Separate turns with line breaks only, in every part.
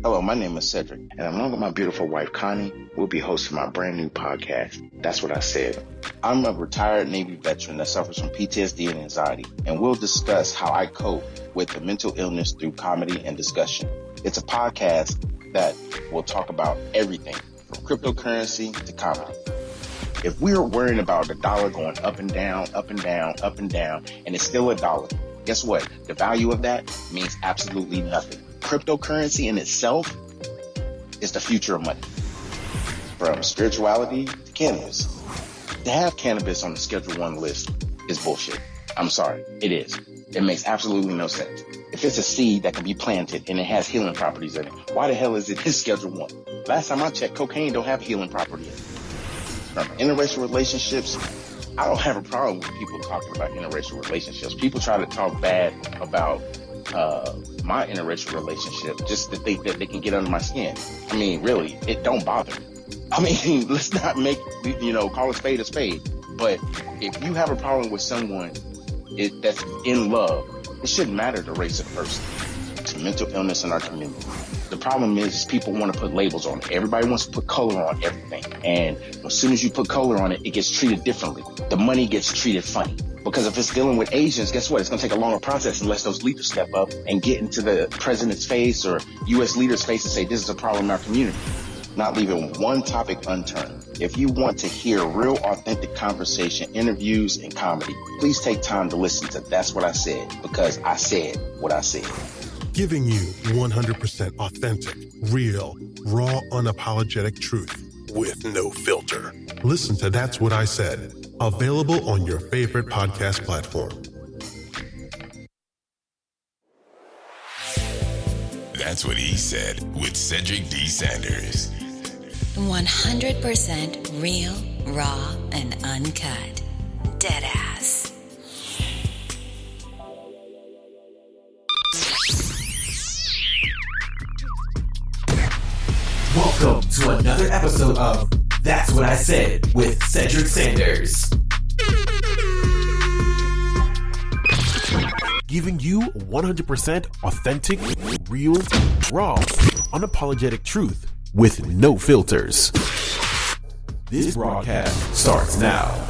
Hello, my name is Cedric, and along with my beautiful wife, Connie, we'll be hosting my brand new podcast, That's What I Said. I'm a retired Navy veteran that suffers from PTSD and anxiety, and we'll discuss how I cope with the mental illness through comedy and discussion. It's a podcast that will talk about everything from cryptocurrency to comedy. If we're worrying about the dollar going up and down, up and down, up and down, and it's still a dollar, guess what? The value of that means absolutely nothing. Cryptocurrency in itself is the future of money. From spirituality to cannabis. To have cannabis on the Schedule 1 list is bullshit. I'm sorry, it is. It makes absolutely no sense. If it's a seed that can be planted and it has healing properties in it, why the hell is it in Schedule 1? Last time I checked, cocaine don't have a healing property in it. From interracial relationships, I don't have a problem with people talking about interracial relationships. People try to talk bad about my interracial relationship just to think that they can get under my skin. I mean, really, it don't bother me. I mean, let's not make, call a spade a spade. But if you have a problem with someone that's in love, it shouldn't matter the race of the person. It's mental illness in our community. The problem is people want to put labels on it. Everybody wants to put color on everything. And as soon as you put color on it, it gets treated differently. The money gets treated funny. Because if it's dealing with Asians, guess what? It's going to take a longer process unless those leaders step up and get into the president's face or U.S. leaders' face and say, this is a problem in our community. Not leaving one topic unturned. If you want to hear real, authentic conversation, interviews, and comedy, please take time to listen to That's What I Said, because I said what I said.
Giving you 100% authentic, real, raw, unapologetic truth with no filter. Listen to That's What I Said. Available on your favorite podcast platform.
That's What He Said with Cedric D. Sanders.
100% real, raw, and uncut. Deadass.
Welcome to another episode of That's What I Said with Cedric Sanders. Giving you 100% authentic, real, raw, unapologetic truth with no filters. This broadcast starts now.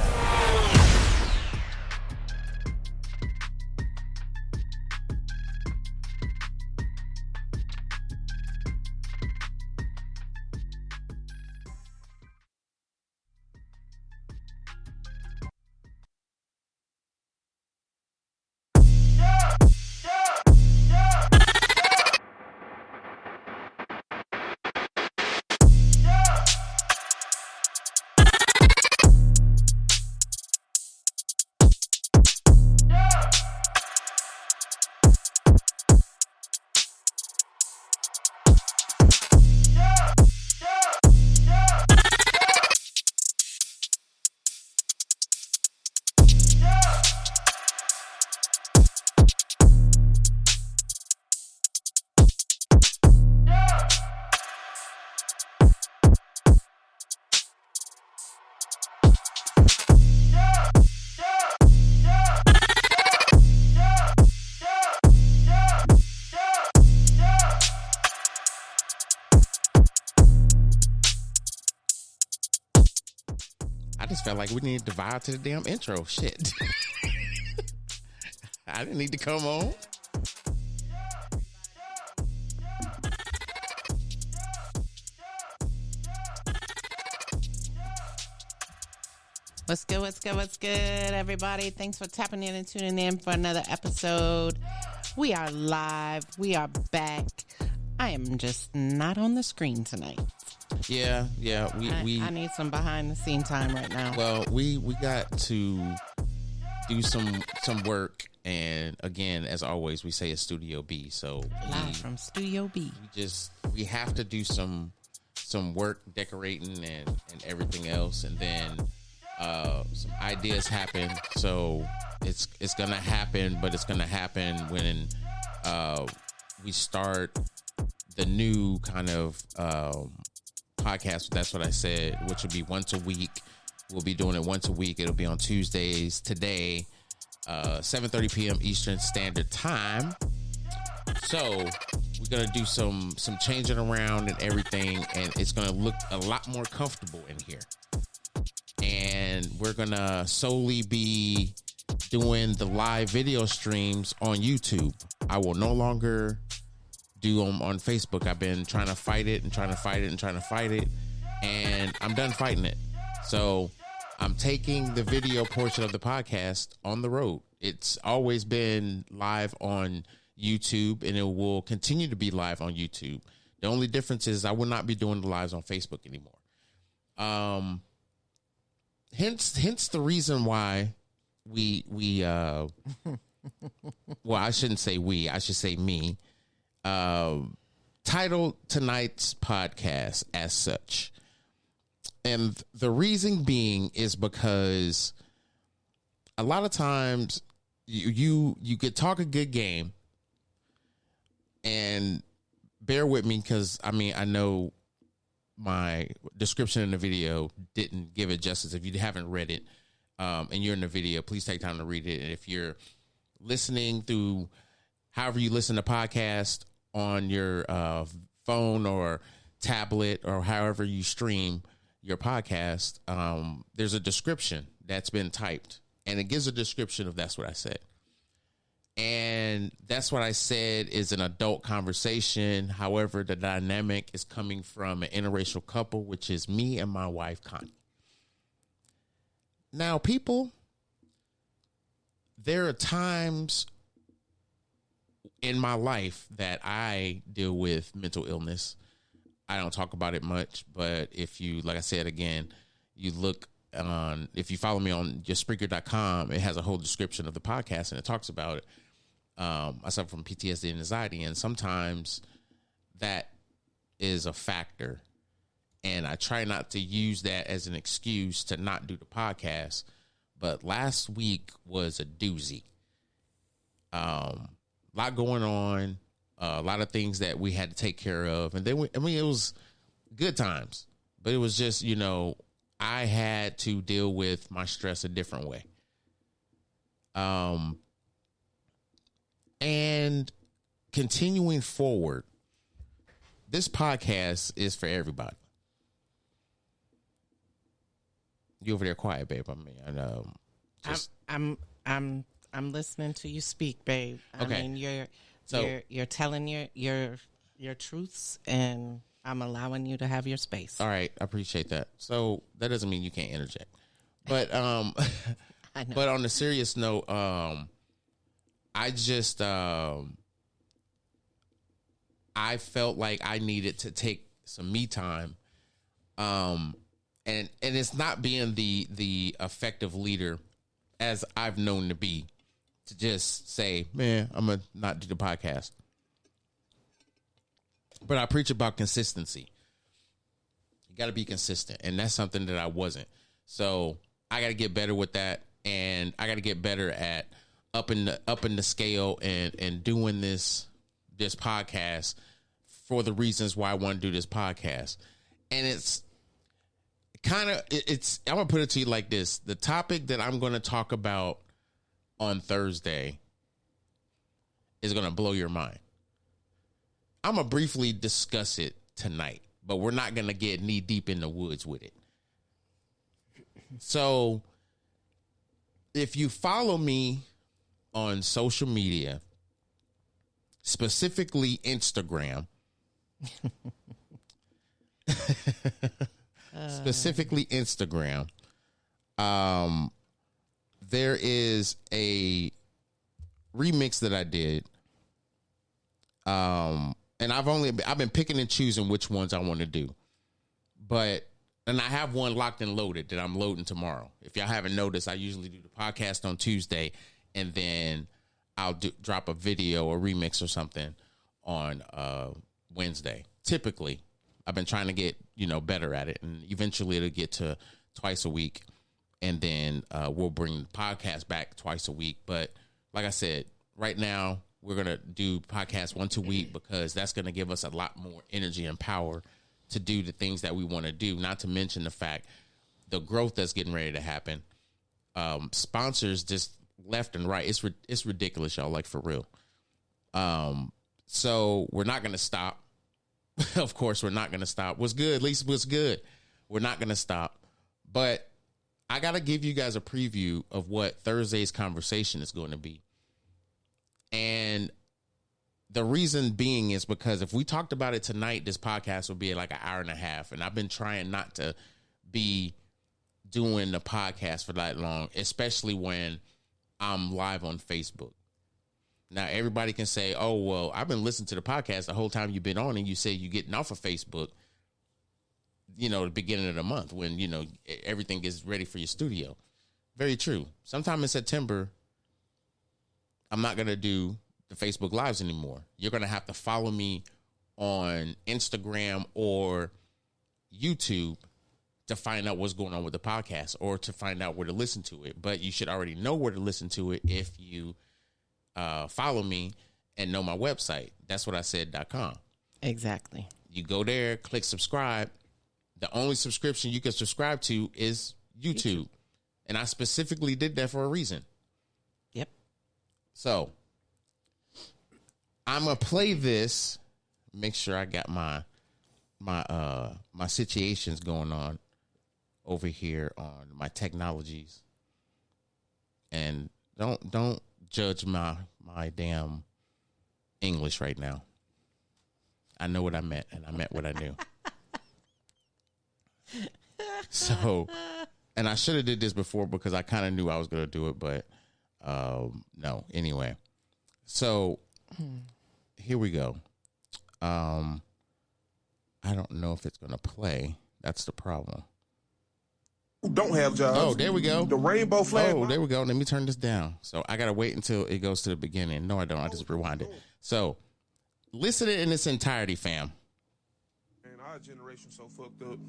I just felt like we needed to vibe to the damn intro. Shit. I didn't need to come on.
What's good, everybody? Thanks for tapping in and tuning in for another episode. We are live. We are back. I am just not on the screen tonight.
Yeah.
I need some behind the scene time right now.
Well, we got to do some work, and again, as always, we say it's Studio B. So
live from Studio B.
We have to do some work, decorating and everything else, and then some ideas happen. So it's gonna happen, but it's gonna happen when we start the new kind of podcast. That's What I Said, which will be once a week. We'll be doing it once a week. It'll be on Tuesdays today, 7:30 p.m. Eastern Standard Time. So we're gonna do some changing around and everything, and it's gonna look a lot more comfortable in here. And we're gonna solely be doing the live video streams on YouTube. I will no longer do them on Facebook. I've been trying to fight it, and I'm done fighting it. So I'm taking the video portion of the podcast on the road. It's always been live on YouTube, and it will continue to be live on YouTube. The only difference is I will not be doing the lives on Facebook anymore. Hence the reason why we well, I shouldn't say we, I should say me, titled tonight's podcast as such. And the reason being is because a lot of times you could talk a good game, and bear with me because I know my description in the video didn't give it justice. If you haven't read it and you're in the video, please take time to read it. And if you're listening through however you listen to podcasts on your phone or tablet or however you stream your podcast, there's a description that's been typed, and it gives a description of That's What I Said. And That's What I Said is an adult conversation. However, the dynamic is coming from an interracial couple, which is me and my wife, Connie. Now, people, there are times in my life that I deal with mental illness. I don't talk about it much, but if you, like I said, again, you look on, if you follow me on justSpreaker.com, it has a whole description of the podcast, and it talks about it. I suffer from PTSD and anxiety, and sometimes that is a factor. And I try not to use that as an excuse to not do the podcast. But last week was a doozy. A lot going on, a lot of things that we had to take care of. And then, it was good times, but it was just, I had to deal with my stress a different way. And continuing forward, this podcast is for everybody. You over there quiet, babe. I know.
I'm listening to you speak, babe.
Okay.
I mean, you're telling your truths, and I'm allowing you to have your space.
All right, I appreciate that. So that doesn't mean you can't interject. But
I know.
but on a serious note, I just I felt like I needed to take some me time. And it's not being the effective leader as I've known to be, to just say, man, I'm going to not do the podcast. But I preach about consistency. You got to be consistent. And that's something that I wasn't. So I got to get better with that. And I got to get better at upping the scale and doing this podcast for the reasons why I want to do this podcast. And it's I'm going to put it to you like this. The topic that I'm going to talk about on Thursday is going to blow your mind. I'm going to briefly discuss it tonight, but we're not going to get knee deep in the woods with it. So if you follow me on social media, specifically Instagram, there is a remix that I did. And I've been picking and choosing which ones I want to do. And I have one locked and loaded that I'm loading tomorrow. If y'all haven't noticed, I usually do the podcast on Tuesday, and then I'll drop a video or remix or something on Wednesday. Typically, I've been trying to get, better at it, and eventually it'll get to twice a week, and then we'll bring the podcast back twice a week. But like I said, right now we're going to do podcasts 1 week because that's going to give us a lot more energy and power to do the things that we want to do, not to mention the fact the growth that's getting ready to happen. Sponsors just left and right. It's ridiculous, y'all, like for real. So we're not going to stop. Of course, we're not going to stop. What's good? At least what's good. We're not going to stop. But I got to give you guys a preview of what Thursday's conversation is going to be. And the reason being is because if we talked about it tonight, this podcast will be like an hour and a half. And I've been trying not to be doing the podcast for that long, especially when I'm live on Facebook. Now, everybody can say, oh, well, I've been listening to the podcast the whole time you've been on, and you say you're getting off of Facebook, you know, the beginning of the month when, you know, everything gets ready for your studio. Very true. Sometime in September, I'm not going to do the Facebook Lives anymore. You're going to have to follow me on Instagram or YouTube to find out what's going on with the podcast or to find out where to listen to it. But you should already know where to listen to it if you follow me and know my website. That's what I said.com.
Exactly.
You go there, click subscribe. The only subscription you can subscribe to is YouTube. And I specifically did that for a reason.
Yep.
So I'm going to play this. Make sure I got my situations going on over here on my technologies. And don't judge my damn English right now. I know what I meant, and I meant what I knew. So, and I should have did this before because I kind of knew I was going to do it, but no. Anyway, so here we go. I don't know if it's going to play. That's the problem.
Who don't have jobs.
Oh, there we go.
The rainbow flag.
Oh, there we go. Let me turn this down. So I got to wait until it goes to the beginning. No, I don't. I just rewind it. So listen to it in its entirety, fam.
Man, our generation so fucked up.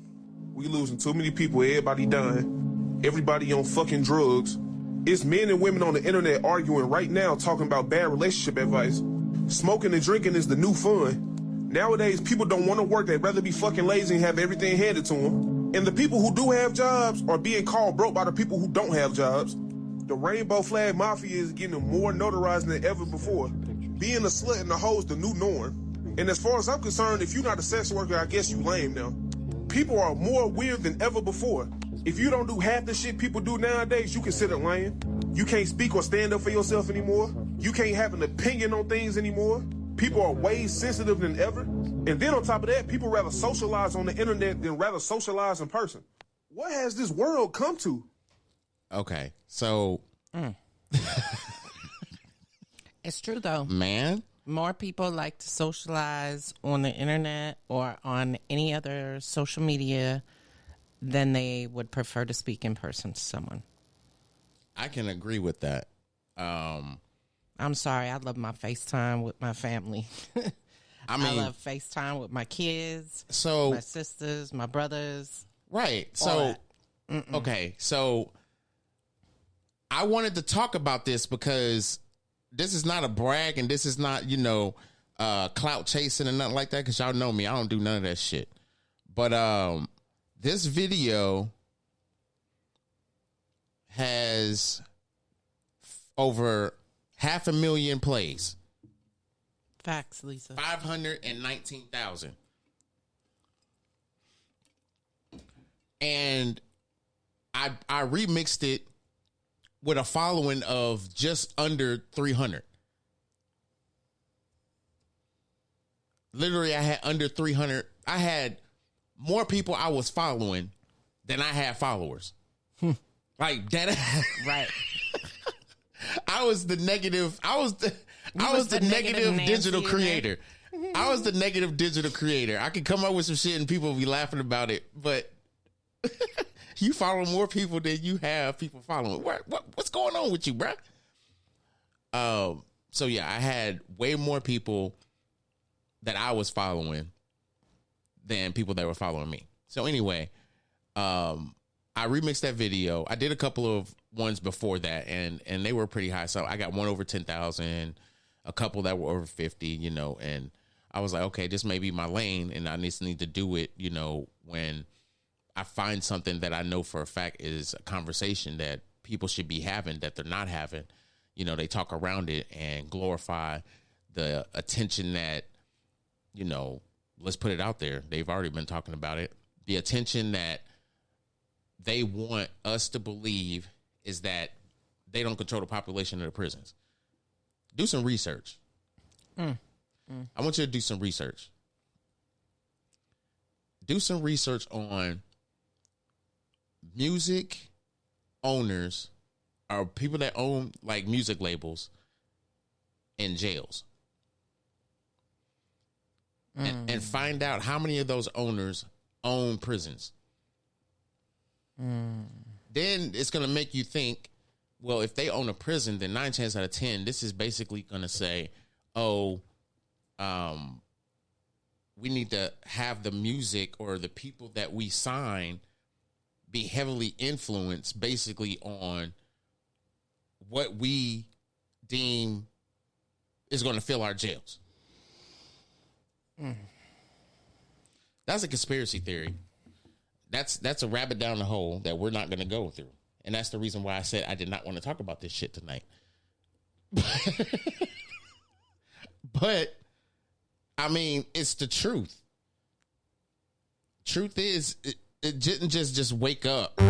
We losing too many people. Everybody dying. Everybody on fucking drugs. It's men and women on the internet arguing right now talking about bad relationship advice. Smoking and drinking is the new fun. Nowadays, people don't want to work. They'd rather be fucking lazy and have everything handed to them. And the people who do have jobs are being called broke by the people who don't have jobs. The rainbow flag mafia is getting more notarized than ever before. Being a slut and a hoe is the new norm. And as far as I'm concerned, if you're not a sex worker, I guess you lame now. People are more weird than ever before. If you don't do half the shit people do nowadays, you consider lame. You can't speak or stand up for yourself anymore. You can't have an opinion on things anymore. People are way sensitive than ever. And then on top of that, people rather socialize on the internet than rather socialize in person. What has this world come to?
Okay, so
It's true, though.
Man,
More people like to socialize on the internet or on any other social media than they would prefer to speak in person to someone.
I can agree with that.
I'm sorry. I love my FaceTime with my family.
I mean,
I love FaceTime with my kids,
so
my sisters, my brothers.
right. So, okay. So I wanted to talk about this because this is not a brag and this is not, you know, clout chasing and nothing like that. Cause y'all know me. I don't do none of that shit. But, this video has over 500,000 plays.
Facts, Lisa.
519,000. And I remixed it with a following of just under 300. Literally, I had under 300. I had more people I was following than I had followers. Like that. Right. I was the negative. I was the negative digital creator. I was the negative digital creator. I could come up with some shit and people would be laughing about it, but you follow more people than you have people following. What's going on with you, bruh? So yeah, I had way more people that I was following than people that were following me. So anyway, I remixed that video. I did a couple of ones before that, and they were pretty high. So I got one over 10,000, a couple that were over 50, you know, and I was like, okay, this may be my lane, and I just need to do it, you know, when I find something that I know for a fact is a conversation that people should be having that they're not having. You know, they talk around it and glorify the attention that, let's put it out there. They've already been talking about it. The attention that they want us to believe is that they don't control the population of the prisons. Do some research. I want you to do some research. Do some research on music owners or people that own like music labels in jails. And find out how many of those owners own prisons. Then it's going to make you think, well, if they own a prison, then 9 times out of 10, this is basically going to say, we need to have the music or the people that we sign be heavily influenced basically on what we deem is going to fill our jails. That's a conspiracy theory. That's a rabbit down the hole that we're not going to go through. And that's the reason why I said I did not want to talk about this shit tonight. But I mean, it's the truth. Truth is, it didn't just wake up.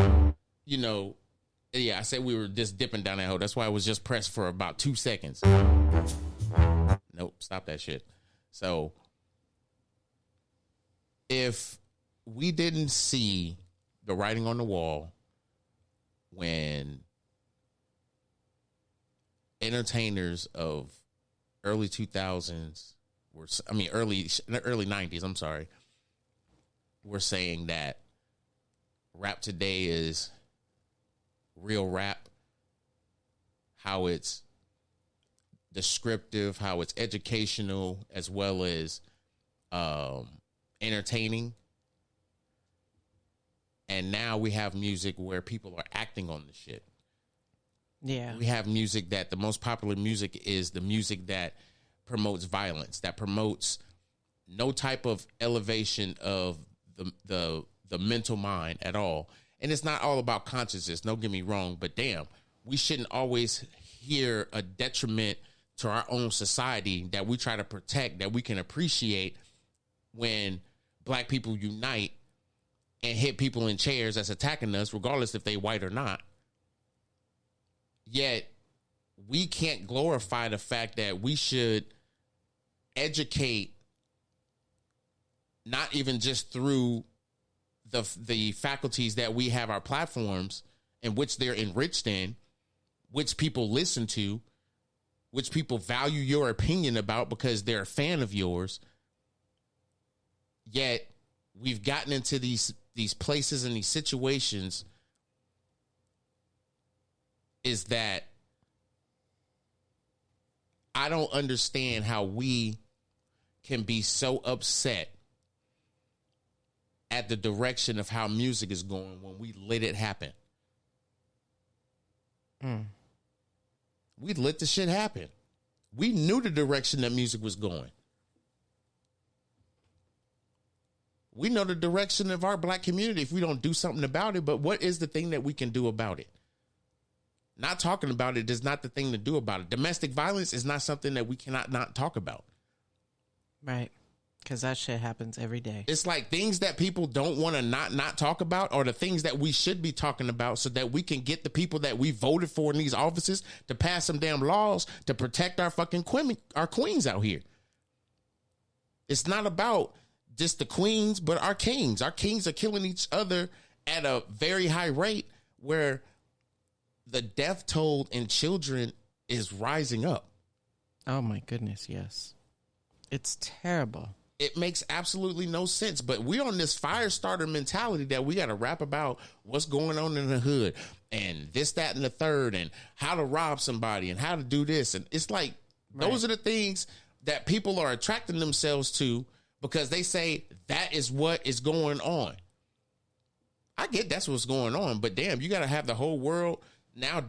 Yeah, I said we were just dipping down that hole. That's why I was just pressed for about 2 seconds. Nope, stop that shit. So if we didn't see the writing on the wall when entertainers of early 2000s early 90s, I'm sorry, were saying that rap today is real rap, how it's descriptive, how it's educational, as well as entertaining. And now we have music where people are acting on the shit.
Yeah.
We have music that the most popular music is the music that promotes violence, that promotes no type of elevation of the mental mind at all. And it's not all about consciousness, don't get me wrong, but damn, we shouldn't always hear a detriment to our own society that we try to protect, that we can appreciate when black people unite and hit people in chairs that's attacking us, regardless if they white or not. Yet we can't glorify the fact that we should educate, not even just through the faculties that we have our platforms in which they're enriched in, which people listen to, which people value your opinion about because they're a fan of yours. Yet we've gotten into these places and these situations is that I don't understand how we can be so upset at the direction of how music is going when we let it happen. We let the shit happen. We knew the direction that music was going. We know the direction of our black community if we don't do something about it, but what is the thing that we can do about it? Not talking about it is not the thing to do about it. Domestic violence is not something that we cannot not talk about.
Right. Because that shit happens every day.
It's like things that people don't want to not talk about are the things that we should be talking about so that we can get the people that we voted for in these offices to pass some damn laws to protect our fucking our queens out here. It's not about just the queens, but our kings. Our kings are killing each other at a very high rate where the death toll in children is rising up.
Oh my goodness, yes. It's terrible.
It makes absolutely no sense, but we're on this fire starter mentality that we got to rap about what's going on in the hood and this, that, and the third, and how to rob somebody and how to do this. And it's like, those are the things that people are attracting themselves to because they say that is what is going on. I get that's what's going on, but damn, you got to have the whole world now,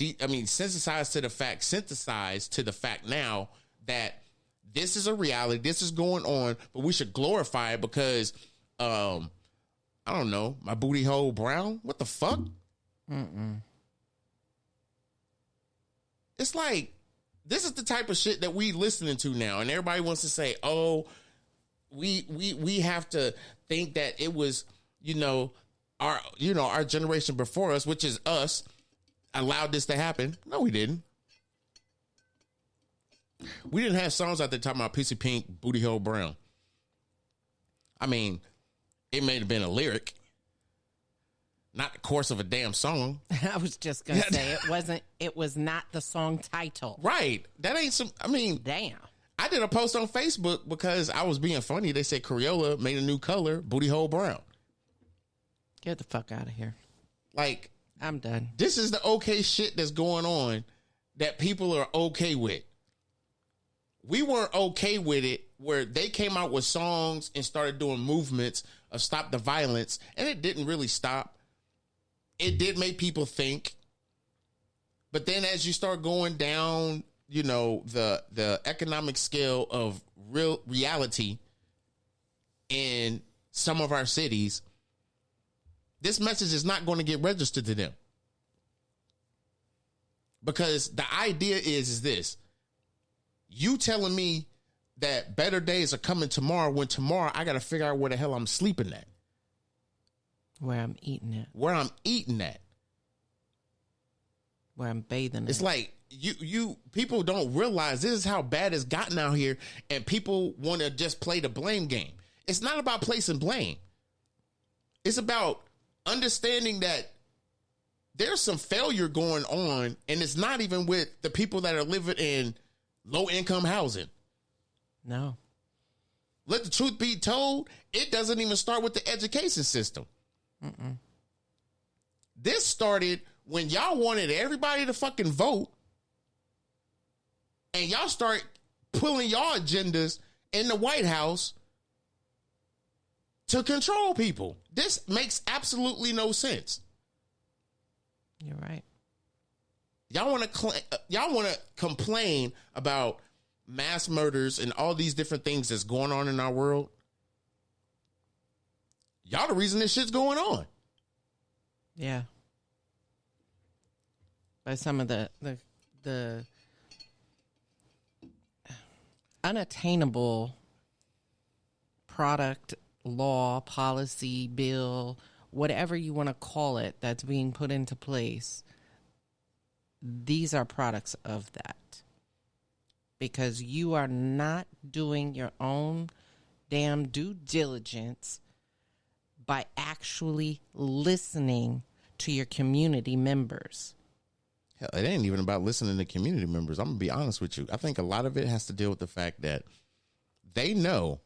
synthesized to the fact now that this is a reality, this is going on, but we should glorify it because, I don't know, my booty hole brown? What the fuck? It's like, This is the type of shit that we listening to now, and everybody wants to say, "Oh, we have to think that it was, our generation before us, which is us, allowed this to happen." No, we didn't. We didn't have songs out there talking about Pissy Pink, Booty Hole Brown. I mean, it may have been a lyric, not the course of a damn song.
I was just going to say it was not the song title.
Right. That ain't
Damn.
I did a post on Facebook because I was being funny. They said Crayola made a new color, Booty Hole Brown.
Get the fuck out of here.
Like,
I'm done.
this is the okay shit that's going on that people are okay with. We weren't okay with it where they came out with songs and started doing movements of stop the violence, and it didn't really stop. It did make people think. But then as you start going down, the economic scale of reality in some of our cities, this message is not going to get registered to them. Because the idea is this. You telling me that better days are coming tomorrow when tomorrow I got to figure out where the hell I'm sleeping at.
Where I'm eating at.
Where I'm eating at.
Where I'm bathing
It's
at.
like you people don't realize this is how bad it's gotten out here, and people want to just play the blame game. It's not about placing blame. It's about understanding that there's some failure going on, and it's not even with the people that are living in low-income housing.
No.
Let the truth be told, it doesn't even start with the education system.
Mm-mm.
This started when y'all wanted everybody to fucking vote, and y'all start pulling y'all agendas in the White House to control people. This makes absolutely no sense.
You're right.
Y'all want to complain about mass murders and all these different things that's going on in our world. Y'all the reason this shit's going on.
Yeah. By some of the unattainable product, law, policy, bill, whatever you want to call it, that's being put into place. These are products of that. Because you are not doing your own damn due diligence by actually listening to your community members.
Hell, it ain't even about listening to community members. I'm going to be honest with you. I think a lot of it has to deal with the fact that they know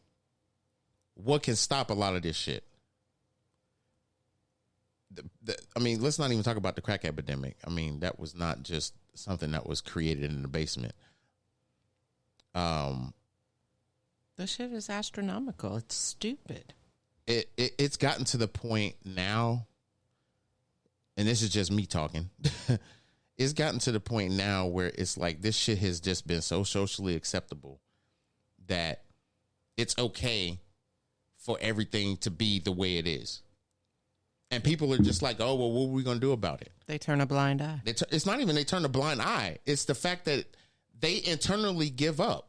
what can stop a lot of this shit. Let's not even talk about the crack epidemic. I mean, that was not just something that was created in the basement.
The shit is astronomical. It's stupid.
It's gotten to the point now, and this is just me talking. It's gotten to the point now where it's like this shit has just been so socially acceptable that it's okay for everything to be the way it is. And people are just like, oh, well, what are we going to do about it?
They turn a blind eye.
It's not even they turn a blind eye. It's the fact that they internally give up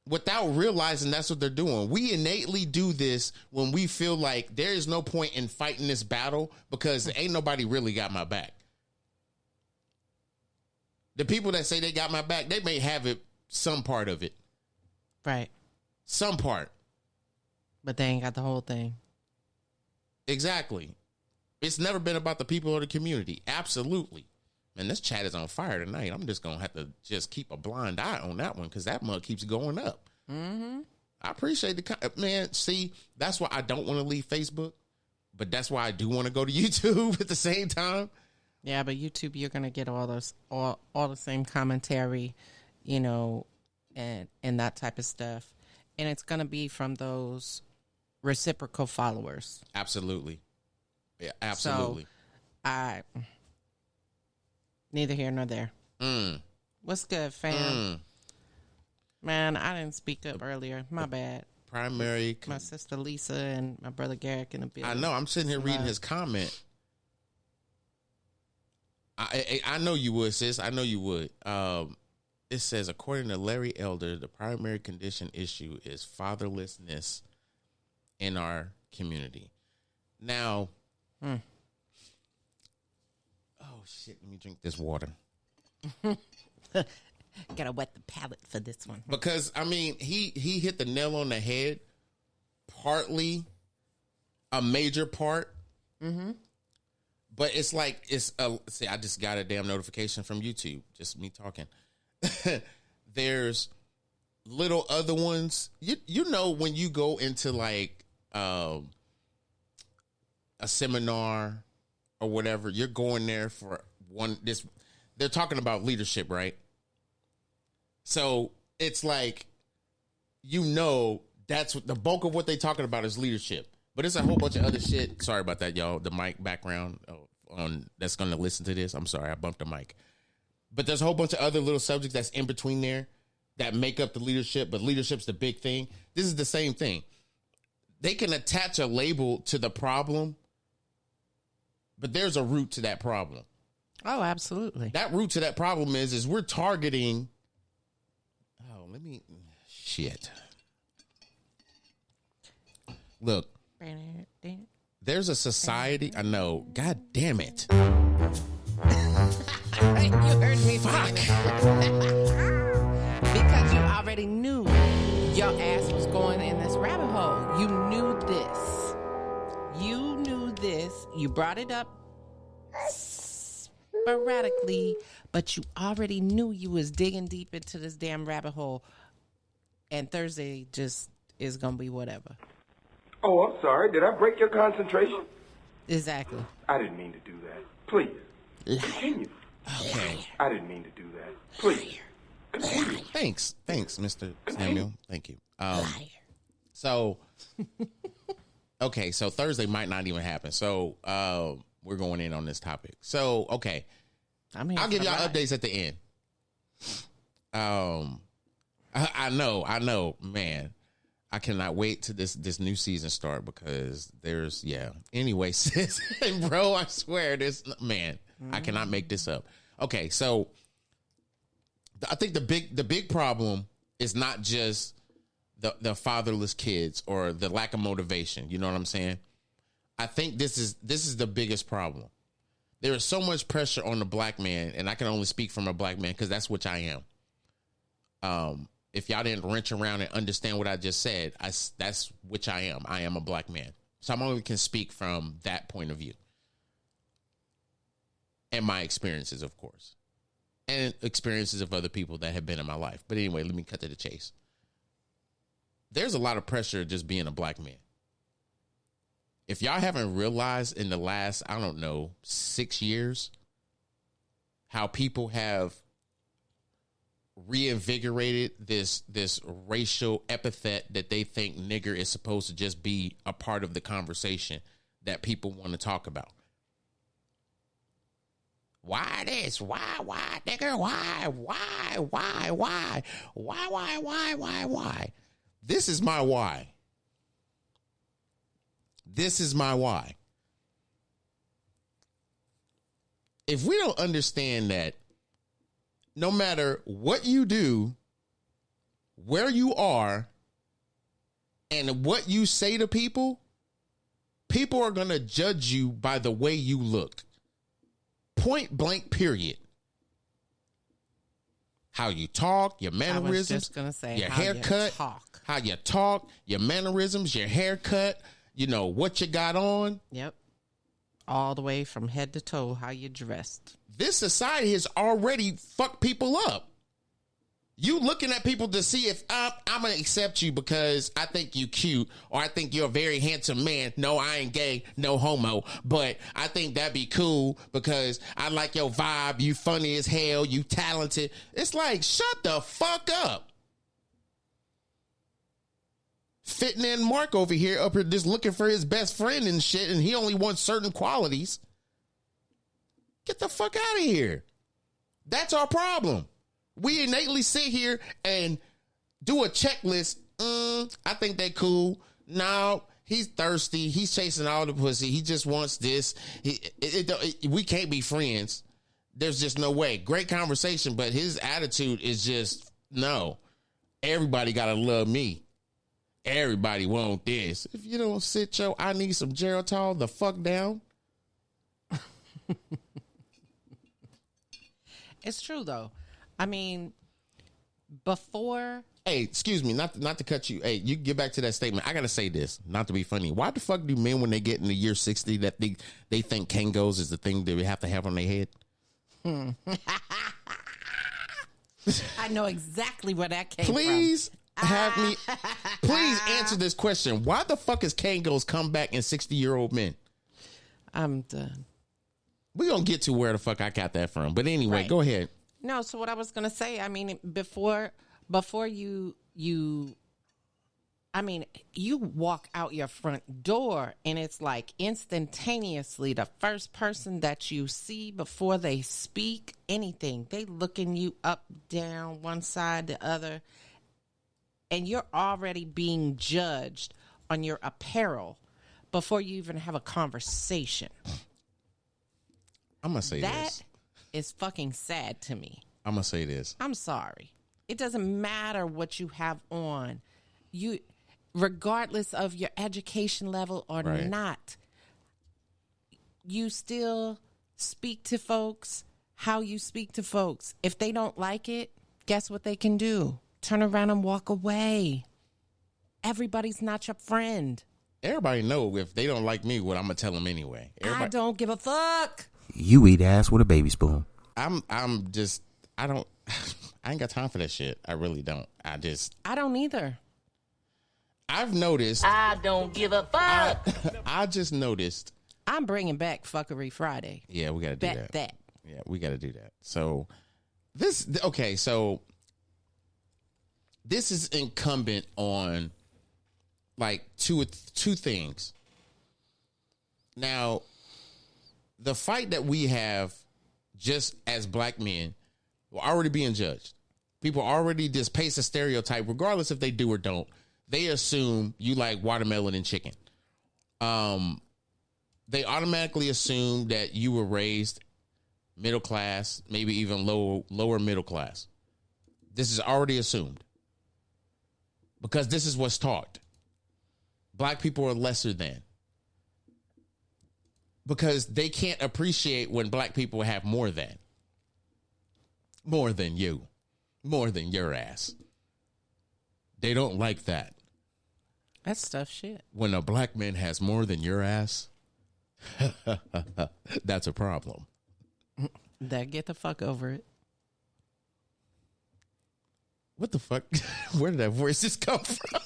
without realizing that's what they're doing. We innately do this when we feel like there is no point in fighting this battle because ain't nobody really got my back. The people that say they got my back, they may have it, some part of it.
Right.
Some part.
But they ain't got the whole thing.
Exactly. It's never been about the people or the community. Absolutely. Man, this chat is on fire tonight. I'm just going to have to just keep a blind eye on that one because that mug keeps going up.
Mm-hmm.
I appreciate man, see, that's why I don't want to leave Facebook, but that's why I do want to go to YouTube at the same time.
Yeah, but YouTube, you're going to get all the same commentary, and that type of stuff. And it's going to be from those reciprocal followers.
Absolutely. Yeah, absolutely.
So, neither here nor there. What's good, fam? Man, I didn't speak up earlier. My bad.
Primary.
My sister Lisa and my brother Garrick in the building.
I know. I'm sitting here reading his comment. I know you would, sis. I know you would. It says, according to Larry Elder, the primary condition issue is fatherlessness in our community. Now, oh shit, let me drink this water.
Gotta wet the palate for this one.
Because, I mean, he hit the nail on the head, partly a major part. Mm-hmm. But it's like, see, I just got a damn notification from YouTube, just me talking. There's little other ones. You know, when you go into like a seminar or whatever, you're going there for they're talking about leadership, right? So it's like, you know, that's what the bulk of what they're talking about is leadership. But it's a whole bunch of other shit. Sorry about that, y'all. The mic background that's going to listen to this. I'm sorry, I bumped the mic. But there's a whole bunch of other little subjects that's in between there that make up the leadership. But leadership's the big thing. This is the same thing. They can attach a label to the problem, but there's a root to that problem.
Oh, absolutely.
That root to that problem is we're targeting. Oh, shit. Look. There's a society. I know. God damn it.
You heard me. Fuck. Because you already knew your ass was going in this rabbit hole. You knew this. You knew this. You brought it up sporadically, but you already knew you was digging deep into this damn rabbit hole. And Thursday just is going to be whatever.
Oh, I'm sorry. Did I break your concentration?
Exactly.
I didn't mean to do that. Please, continue.
Okay.
I didn't mean to do that. Please, continue.
Thanks, Mr. Samuel. Thank you. So, okay, so Thursday might not even happen. So, we're going in on this topic. So, okay, I'll give y'all updates at the end. I know, man. I cannot wait till this new season start because Anyway, sis, bro, I swear I cannot make this up. Okay, so I think the big problem is not just the fatherless kids or the lack of motivation. You know what I'm saying? I think this is the biggest problem. There is so much pressure on the black man, and I can only speak from a black man because that's which I am. If y'all didn't wrench around and understand what I just said, that's which I am. I am a black man. So I'm only can speak from that point of view. And my experiences, of course. And experiences of other people that have been in my life. But anyway, let me cut to the chase. There's a lot of pressure just being a black man. If y'all haven't realized in the last, 6 years, how people have reinvigorated this racial epithet that they think nigger is supposed to just be a part of the conversation that people want to talk about. Why this? Why nigger? Why? This is my why. This is my why. If we don't understand that no matter what you do, where you are, and what you say to people, people are going to judge you by the way you look. Point blank, period. How you talk, your mannerisms,
I was just gonna say,
your haircut, how you talk, your mannerisms, your haircut, what you got on.
Yep. All the way from head to toe, how you dressed.
This society has already fucked people up. You looking at people to see if I'm going to accept you because I think you cute or I think you're a very handsome man. No, I ain't gay, no homo, but I think that'd be cool because I like your vibe. You funny as hell. You talented. It's like, shut the fuck up. Fitting in Mark over here just looking for his best friend and shit, and he only wants certain qualities. Get the fuck out of here. That's our problem. We innately sit here and do a checklist. I think they cool. No, he's thirsty. He's chasing all the pussy. He just wants this. We can't be friends. There's just no way. Great conversation, but his attitude is just, no. Everybody got to love me. Everybody want this. If you don't sit your I need some Geritol the fuck down.
It's true, though. I mean, before...
Hey, excuse me, not to cut you. Hey, you get back to that statement. I got to say this, not to be funny. Why the fuck do men, when they get in the year 60, that they think Kangos is the thing that we have to have on their head?
I know exactly where that came
Please have me. Please answer this question. Why the fuck is Kangos come back in 60-year-old men?
I'm done.
We're going to get to where the fuck I got that from. But anyway, Go ahead.
No, so what I was going to say, I mean, before you walk out your front door and it's like instantaneously the first person that you see before they speak anything, they looking you up, down, one side, the other, and you're already being judged on your apparel before you even have a conversation.
I'm going to say this.
That is fucking sad to me.
I'm going to say this.
I'm sorry. It doesn't matter what you have on. You, regardless of your education level or not, you still speak to folks how you speak to folks. If they don't like it, guess what they can do? Turn around and walk away. Everybody's not your friend.
Everybody know if they don't like me, what I'm going to tell them anyway.
I don't give a fuck.
You eat ass with a baby spoon.
I ain't got time for that shit. I really don't. I
don't either.
I've noticed.
I don't give a fuck.
I just noticed.
I'm bringing back Fuckery Friday.
Yeah, we got to do that. Yeah, we got to do that. So this is incumbent on like two things. Now, the fight that we have just as black men, we're already being judged. People already just paste a stereotype, regardless if they do or don't. They assume you like watermelon and chicken. They automatically assume that you were raised middle class, maybe even lower middle class. This is already assumed because this is what's taught. Black people are lesser than. Because they can't appreciate when black people have more than you, more than your ass. They don't like that.
That's tough shit.
When a black man has more than your ass, that's a problem.
Get the fuck over it.
What the fuck? Where did that voice just come from?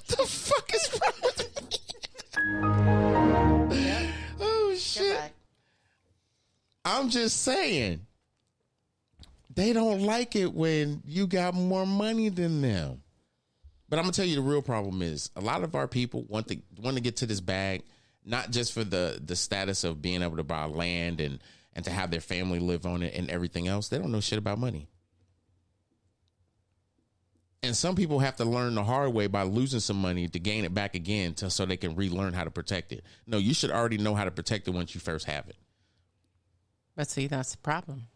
The fuck is wrong with me? Yep. Oh, shit. Goodbye. I'm just saying. They don't like it when you got more money than them. But I'm going to tell you the real problem is a lot of our people want to get to this bag, not just for the status of being able to buy land and to have their family live on it and everything else. They don't know shit about money. And some people have to learn the hard way by losing some money to gain it back again so they can relearn how to protect it. No, you should already know how to protect it once you first have it.
But see, that's the problem.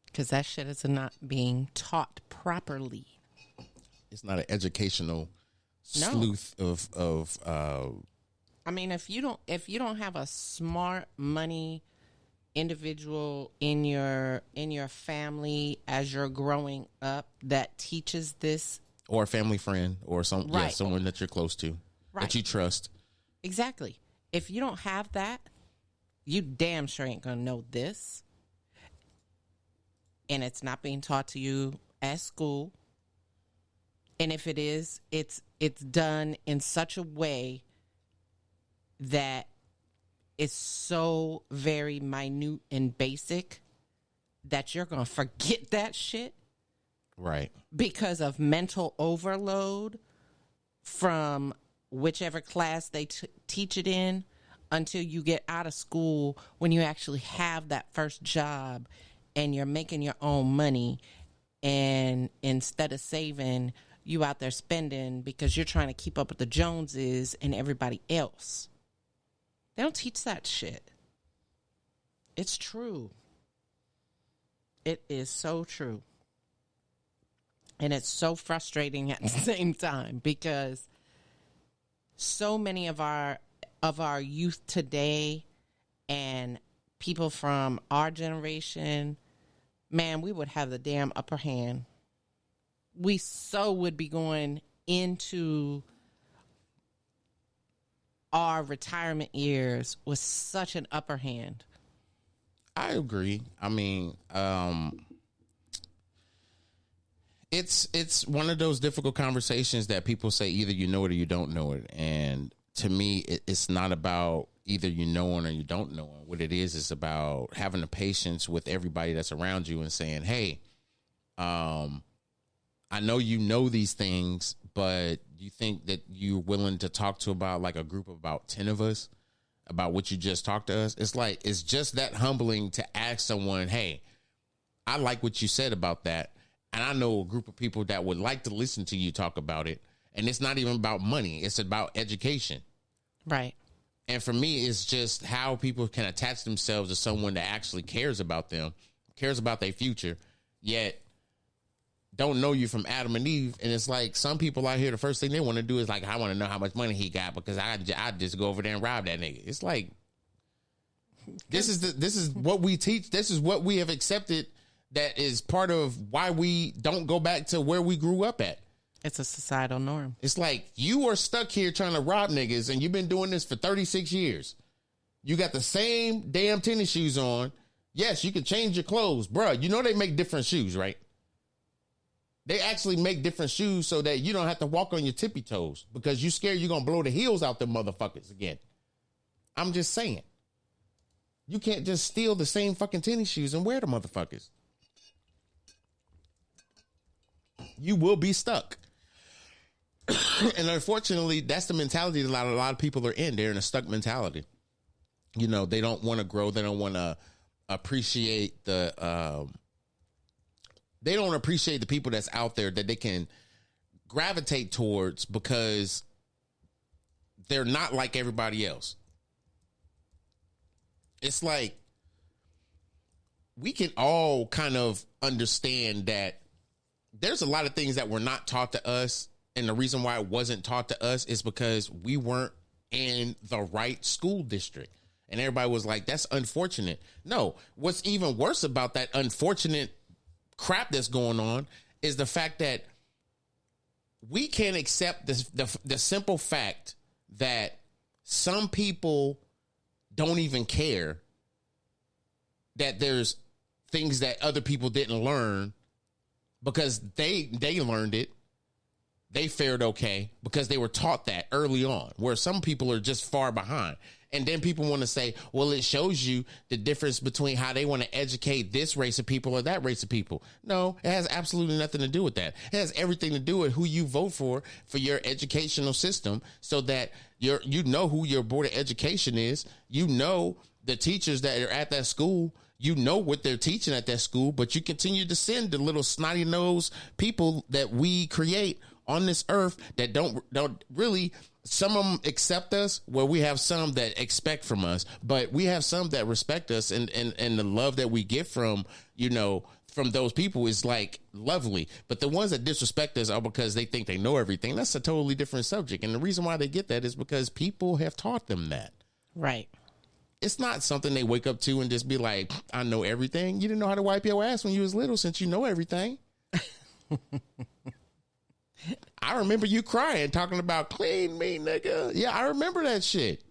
Because that shit is not being taught properly.
It's not an educational sleuth of
I mean, if you don't have a smart money individual in your family as you're growing up that teaches this,
or a family friend or someone that you're close to, that you trust.
Exactly. If you don't have that, you damn sure ain't gonna know this. And it's not being taught to you at school. And if it is, it's done in such a way that it's so very minute and basic that you're going to forget that shit.
Right.
Because of mental overload from whichever class they teach it in until you get out of school, when you actually have that first job and you're making your own money, and instead of saving, you out there spending because you're trying to keep up with the Joneses and everybody else. They don't teach that shit. It's true. It is so true. And it's so frustrating at the same time because so many of our youth today and people from our generation, man, we would have the damn upper hand. We so would be going into our retirement years with such an upper hand.
I agree. I mean, it's one of those difficult conversations that people say either you know it or you don't know it. And to me, it's not about either you know it or you don't know it. What it is about having the patience with everybody that's around you and saying, hey, I know you know these things, but you think that you're willing to talk to about like a group of about 10 of us about what you just talked to us. It's like, it's just that humbling to ask someone, hey, I like what you said about that. And I know a group of people that would like to listen to you talk about it. And it's not even about money. It's about education.
Right.
And for me, it's just how people can attach themselves to someone that actually cares about them, cares about their future, yet don't know you from Adam and Eve. And it's like some people out here, the first thing they want to do is like, I want to know how much money he got because I just go over there and rob that nigga. It's like, this is what we teach. This is what we have accepted. That is part of why we don't go back to where we grew up at.
It's a societal norm.
It's like you are stuck here trying to rob niggas and you've been doing this for 36 years. You got the same damn tennis shoes on. Yes, you can change your clothes. Bruh, you know they make different shoes, right? They actually make different shoes so that you don't have to walk on your tippy toes because you scared you're going to blow the heels out them motherfuckers again. I'm just saying. You can't just steal the same fucking tennis shoes and wear the motherfuckers. You will be stuck. And unfortunately, that's the mentality that a lot of people are in. They're in a stuck mentality. You know, they don't want to grow. They don't want to appreciate they don't appreciate the people that's out there that they can gravitate towards because they're not like everybody else. It's like we can all kind of understand that there's a lot of things that were not taught to us. And the reason why it wasn't taught to us is because we weren't in the right school district. And everybody was like, that's unfortunate. No, what's even worse about that unfortunate crap that's going on is the fact that we can't accept the simple fact that some people don't even care that there's things that other people didn't learn because they learned it. They fared okay because they were taught that early on, where some people are just far behind. And then people want to say, well, it shows you the difference between how they want to educate this race of people or that race of people. No, it has absolutely nothing to do with that. It has everything to do with who you vote for your educational system, so that you know who your board of education is. You know the teachers that are at that school. You know what they're teaching at that school, but you continue to send the little snotty nosed people that we create on this earth that don't really. Some of them accept us, where we have some that expect from us, but we have some that respect us, and the love that we get from, from those people is like lovely. But the ones that disrespect us are because they think they know everything. That's a totally different subject. And the reason why they get that is because people have taught them that.
Right.
It's not something they wake up to and just be like, I know everything. You didn't know how to wipe your ass when you was little, since you know everything. I remember you crying, talking about clean me, nigga. Yeah, I remember that shit.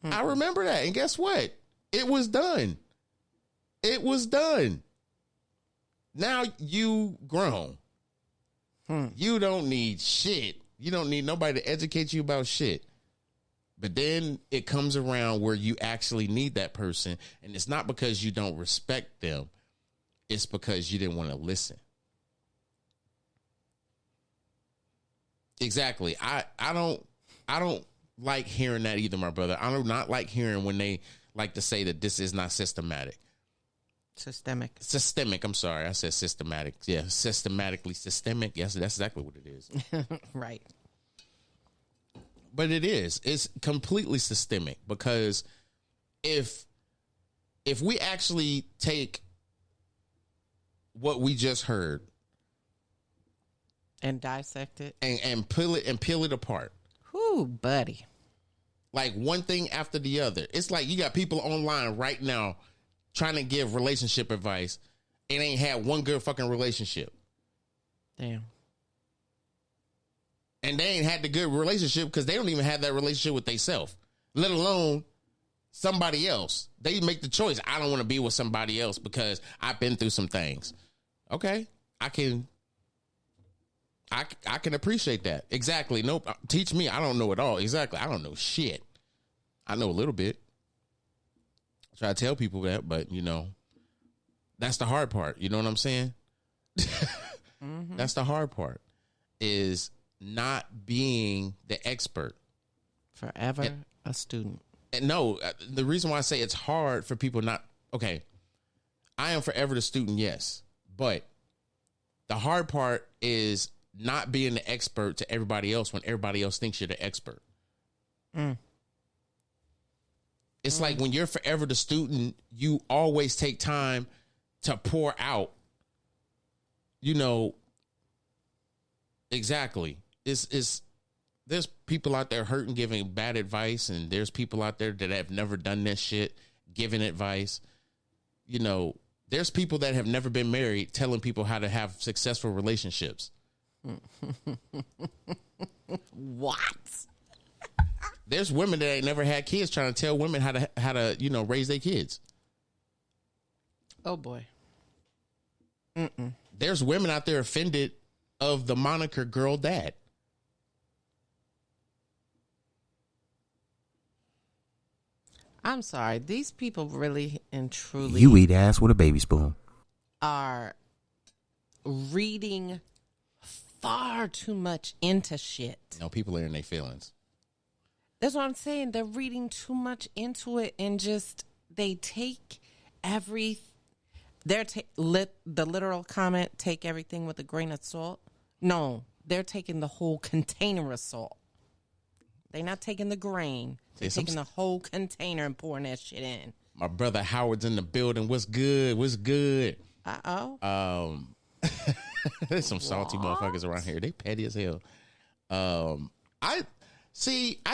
I remember that. And guess what? It was done. It was done. Now you grown. You don't need shit. You don't need nobody to educate you about shit. But then it comes around where you actually need that person. And it's not because you don't respect them. It's because you didn't want to listen. Exactly. I don't like hearing that either, my brother. I do not like hearing when they like to say that this is not systematic. Systemic. I'm sorry. I said systematic. Yeah. Systematically systemic. Yes, that's exactly what it is.
Right.
but it is. It's completely systemic because if we actually take what we just heard
and dissect it
and peel it apart.
Whoo, buddy.
Like one thing after the other. It's like you got people online right now trying to give relationship advice and ain't had one good fucking relationship.
Damn.
And they ain't had the good relationship because they don't even have that relationship with themselves, let alone somebody else. They make the choice. I don't want to be with somebody else because I've been through some things. Okay. I can appreciate that. Exactly. Nope. Teach me. I don't know it all. Exactly. I don't know shit. I know a little bit. I try to tell people that, but that's the hard part. You know what I'm saying? Mm-hmm. That's the hard part is not being the expert.
Forever a student.
And no, the reason why I say it's hard for people not, okay, I am forever the student, yes. But the hard part is not being the expert to everybody else when everybody else thinks you're the expert. It's like when you're forever the student, you always take time to pour out, exactly. There's people out there hurting, giving bad advice, and there's people out there that have never done this shit, giving advice. There's people that have never been married telling people how to have successful relationships.
What?
There's women that ain't never had kids trying to tell women how to raise their kids.
Oh boy.
There's women out there offended of the moniker girl dad.
I'm sorry. These people really and truly
You eat ass with a baby spoon.
Are reading far too much into shit.
No, people are in their feelings.
That's what I'm saying. They're reading too much into it and just they take the literal comment, take everything with a grain of salt. No, they're taking the whole container of salt. They're not taking the grain. They're taking the whole container and pouring that shit in.
My brother Howard's in the building. What's good? What's good?
Uh-oh.
There's some salty motherfuckers around here. They petty as hell. I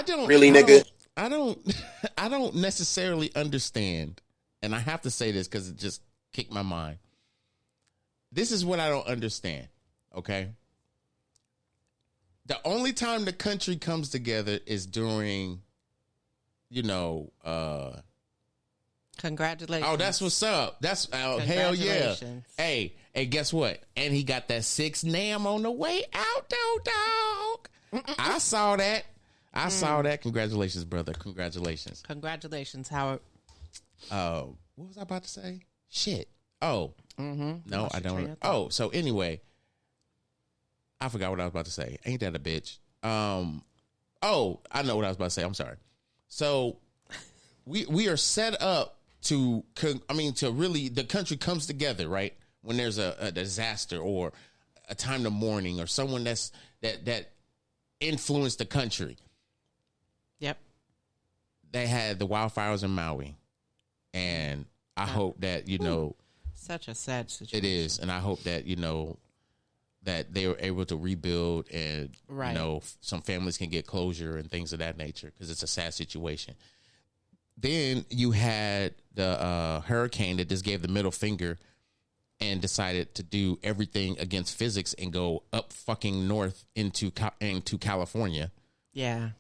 don't
really, nigga.
I don't necessarily understand, and I have to say this because it just kicked my mind. This is what I don't understand. Okay. The only time the country comes together is during,
Congratulations.
Oh, that's what's up. That's hell yeah. Hey, guess what? And he got that 6 NAM on the way out, dog. I saw that. Saw that. Congratulations, brother. Congratulations.
Congratulations, Howard.
What was I about to say? Shit. Oh. No, I don't. Oh, so anyway, I forgot what I was about to say. Ain't that a bitch? Oh, I know what I was about to say. I'm sorry. So we are set up to really, the country comes together, right? When there's a disaster or a time of mourning or someone that influenced the country.
Yep.
They had the wildfires in Maui. And I hope that,
such a sad situation.
It is. And I hope that, that they were able to rebuild and, some families can get closure and things of that nature because it's a sad situation. Then you had the hurricane that just gave the middle finger and decided to do everything against physics and go up fucking north into California.
Yeah.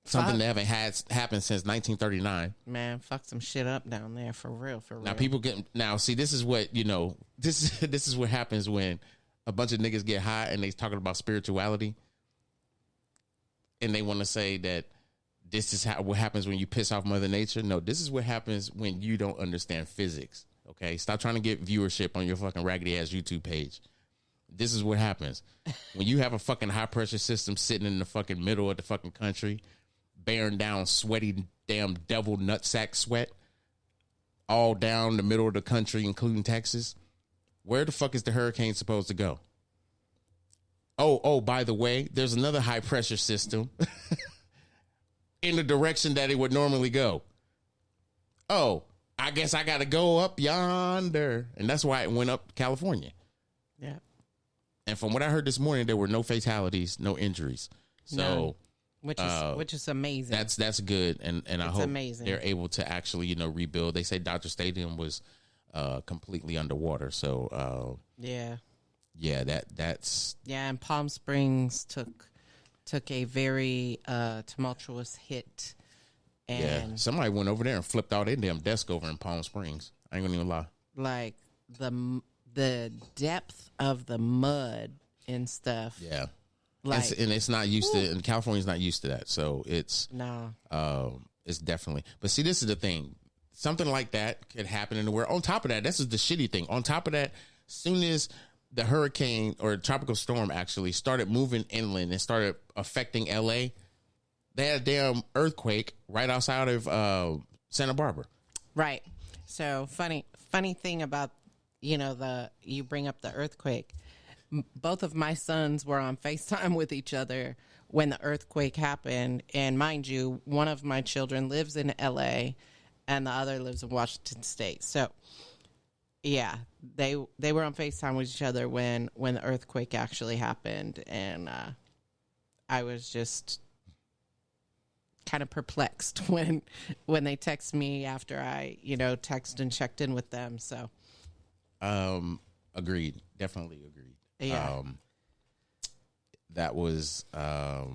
Something that haven't had happened since 1939.
Man, fuck some shit up down there for real.
Now see, this is what, this is what happens when a bunch of niggas get high and they talking about spirituality. And they want to say that this is what happens when you piss off Mother Nature. No, this is what happens when you don't understand physics. Okay, stop trying to get viewership on your fucking raggedy ass YouTube page. This is what happens when you have a fucking high pressure system sitting in the fucking middle of the fucking country, bearing down sweaty damn devil nutsack sweat all down the middle of the country, including Texas. Where the fuck is the hurricane supposed to go? Oh, by the way, there's another high pressure system in the direction that it would normally go. Oh, I guess I got to go up yonder. And that's why it went up California.
Yeah.
And from what I heard this morning, there were no fatalities, no injuries. So,
which is amazing.
That's good. And I hope
amazing.
They're able to actually, rebuild. They say Dodger Stadium was completely underwater. So,
yeah,
that's.
Yeah. And Palm Springs took a very tumultuous hit. And
somebody went over there and flipped all their damn desk over in Palm Springs. I ain't gonna even lie.
Like the depth of the mud and stuff.
Yeah.
Like,
and it's not used to, and California's not used to that. So it's,
no,
it's definitely, but see, this is the thing. Something like that could happen in the world. On top of that, this is the shitty thing. On top of that, soon as the hurricane or tropical storm actually started moving inland and started affecting LA, they had a damn earthquake right outside of Santa Barbara.
Right. So funny thing about, you bring up the earthquake. Both of my sons were on FaceTime with each other when the earthquake happened. And mind you, one of my children lives in LA and the other lives in Washington State. So yeah, they were on FaceTime with each other when the earthquake actually happened. And I was just kind of perplexed when they text me after I, text and checked in with them. So
agreed. Definitely agreed.
Yeah.
That was I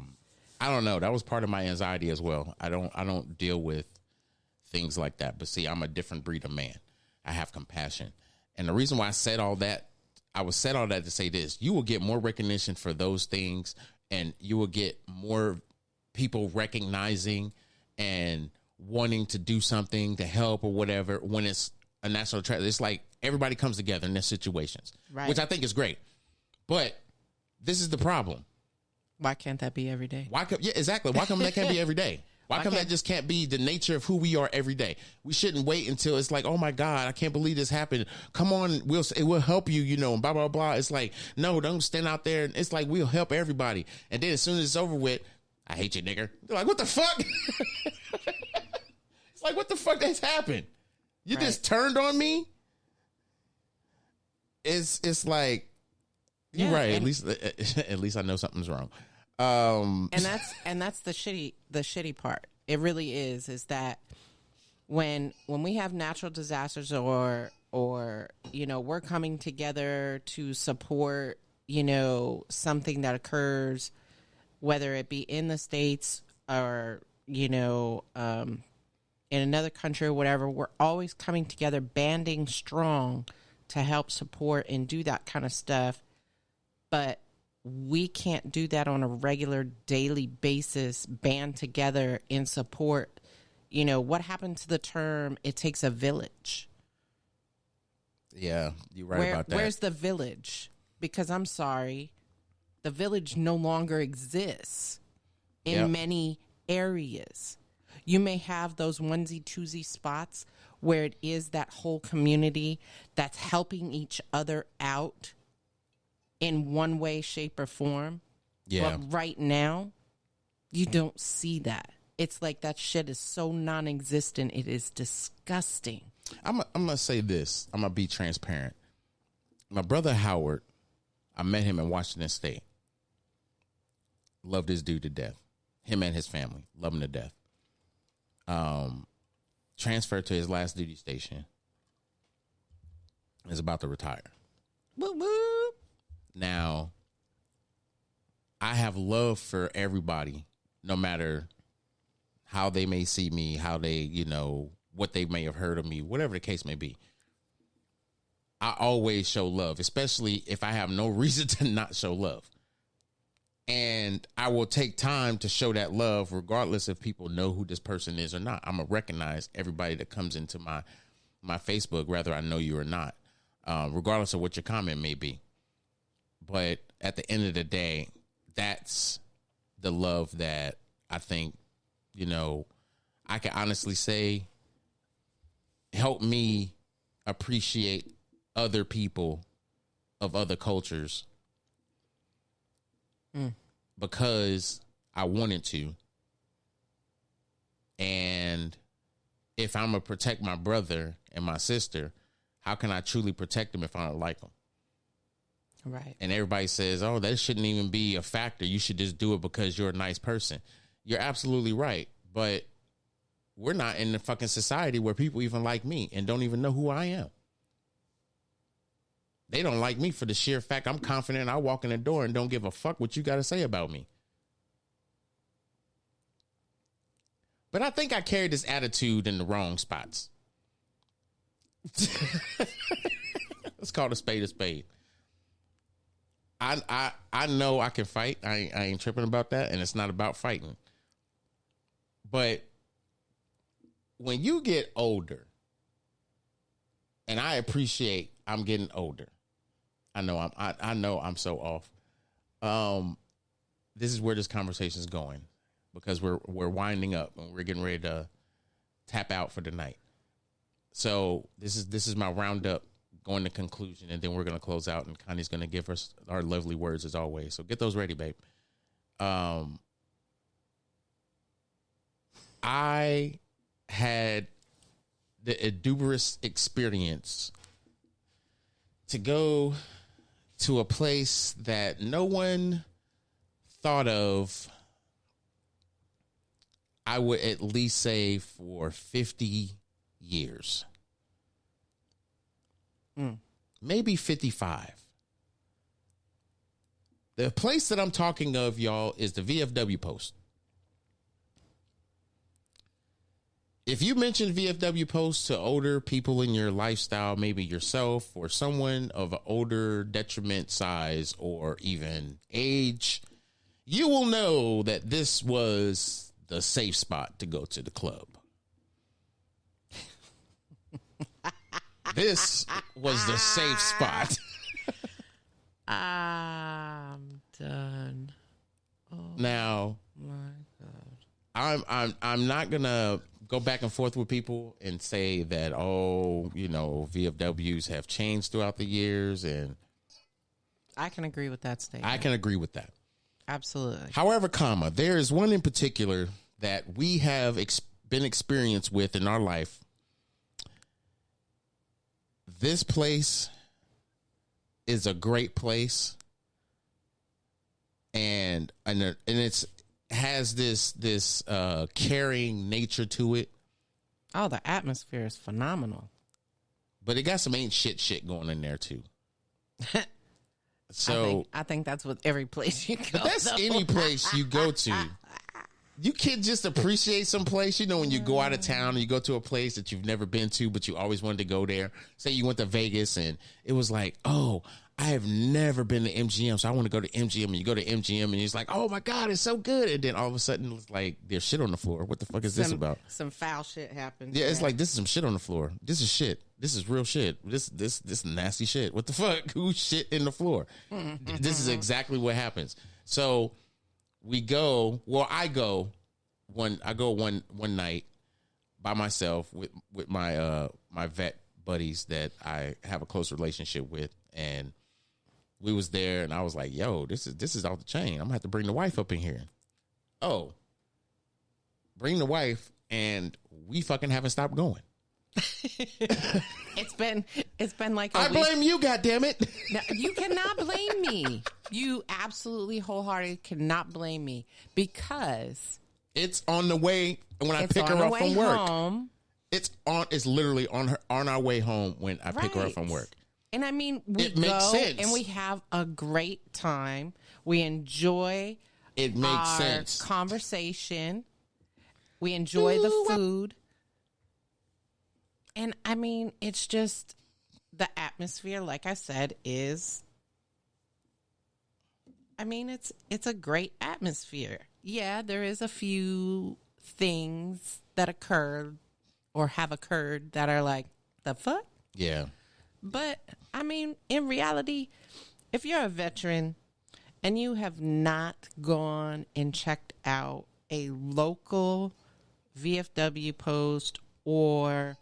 don't know. That was part of my anxiety as well. I don't deal with things like that. But see, I'm a different breed of man. I have compassion. And the reason why I said all that to say this: you will get more recognition for those things, and you will get more people recognizing and wanting to do something to help or whatever when it's a national tragedy. It's like everybody comes together in their situations,
right,
which I think is great. But this is the problem.
Why can't that be every day?
Exactly. Why come that can't be every day? Why come that just can't be the nature of who we are every day? We shouldn't wait until it's like, oh my God, I can't believe this happened. Come on, it will help you, and blah, blah, blah. It's like, no, don't stand out there. It's like, we'll help everybody. And then as soon as it's over with, I hate you, nigger. They're like, what the fuck? It's like, what the fuck has happened? You just turned on me? It's like, you're right. At least I know something's wrong.
And that's the shitty part. It really is that when we have natural disasters or we're coming together to support, something that occurs, whether it be in the States or, in another country or whatever, we're always coming together, banding strong to help support and do that kind of stuff. But we can't do that on a regular daily basis, band together in support. What happened to the term, it takes a village?
Yeah, you're right about that.
Where's the village? Because I'm sorry, the village no longer exists in many areas. You may have those onesie-twosie spots where it is that whole community that's helping each other out in one way, shape, or form.
Yeah.
But right now, you don't see that. It's like that shit is so non-existent. It is disgusting.
I'm going to say this. I'm going to be transparent. My brother Howard, I met him in Washington State. Loved this dude to death. Him and his family. Love him to death. Transferred to his last duty station. Is about to retire.
Woo woo.
Now, I have love for everybody, no matter how they may see me, how they, what they may have heard of me, whatever the case may be. I always show love, especially if I have no reason to not show love. And I will take time to show that love, regardless if people know who this person is or not. I'm going to recognize everybody that comes into my Facebook, whether I know you or not, regardless of what your comment may be. But at the end of the day, that's the love that I think, I can honestly say help me appreciate other people of other cultures because I wanted to. And if I'm going to protect my brother and my sister, how can I truly protect them if I don't like them?
Right.
And everybody says, oh, that shouldn't even be a factor. You should just do it because you're a nice person. You're absolutely right. But we're not in the fucking society where people even like me and don't even know who I am. They don't like me for the sheer fact I'm confident I walk in the door and don't give a fuck what you got to say about me. But I think I carried this attitude in the wrong spots. Let's call a spade a spade. I know I can fight. I ain't tripping about that, and it's not about fighting. But when you get older, and I appreciate I'm getting older. I know I'm so off. This is where this conversation is going, because we're winding up and we're getting ready to tap out for the night. So this is my roundup, going to conclusion, and then we're going to close out, and Connie's going to give us our lovely words as always. So get those ready, babe. I had the dubious experience to go to a place that no one thought of, I would at least say, for 50 years. Maybe 55. The place that I'm talking of, y'all, is the VFW post. If you mention VFW post to older people in your lifestyle, maybe yourself or someone of an older detriment size or even age, you will know that this was the safe spot to go to the club. This was the safe spot.
I'm done. Oh,
now,
my God.
I'm not gonna go back and forth with people and say that, oh, you know, VFWs have changed throughout the years, and
I can agree with that statement.
I can agree with that.
Absolutely.
However, there is one in particular that we have been experienced with in our life. This place is a great place, and it's has this caring nature to it.
Oh, the atmosphere is phenomenal.
But it got some ain't shit going in there too. So
I think that's with every place you go.
But that's any place you go to. You can just appreciate some place, you know, when you go out of town and you go to a place that you've never been to, but you always wanted to go there. Say you went to Vegas and it was like, oh, I have never been to MGM, so I want to go to MGM. And you go to MGM and it's like, oh my God, it's so good. And then all of a sudden it's like, there's shit on the floor. What the fuck is this about?
Some foul shit happens.
Yeah, it's like, this is some shit on the floor. This is shit. This is real shit. This nasty shit. What the fuck? Who shit in the floor? This is exactly what happens. So we go. Well, I go one night by myself with my my vet buddies that I have a close relationship with, and we was there, and I was like, "Yo, this is off the chain. I'm gonna have to bring the wife up in here." Oh, bring the wife, and we fucking haven't stopped going.
It's been like
I blame you, goddammit.
No, you cannot blame me. You absolutely wholheartedly cannot blame me, because
it's on the way when I pick her up from work.
Home.
It's literally on our way home when I pick her up from work.
And I mean, we
makes sense.
And we have a great time. We enjoy our conversation. We enjoy the food. And I mean, it's just the atmosphere, like I said, is, I mean, it's a great atmosphere. Yeah, there is a few things that occurred or have occurred that are like, the fuck?
Yeah.
But I mean, in reality, if you're a veteran and you have not gone and checked out a local VFW post or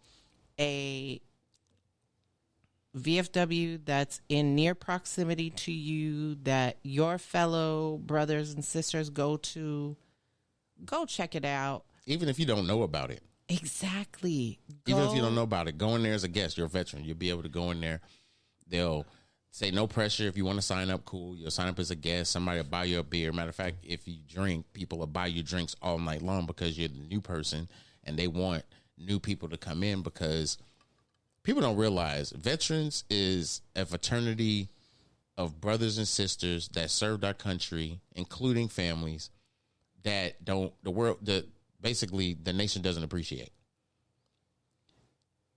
a VFW that's in near proximity to you that your fellow brothers and sisters go to, go check it out.
even if you don't know about it.
Exactly.
Even if you don't know about it, go in there as a guest. You're a veteran. You'll be able to go in there. They'll say no pressure. If you want to sign up, cool. You'll sign up as a guest. Somebody will buy you a beer. Matter of fact, if you drink, people will buy you drinks all night long because you're the new person, and they want new people to come in because people don't realize veterans is a fraternity of brothers and sisters that served our country, including families that basically the nation doesn't appreciate.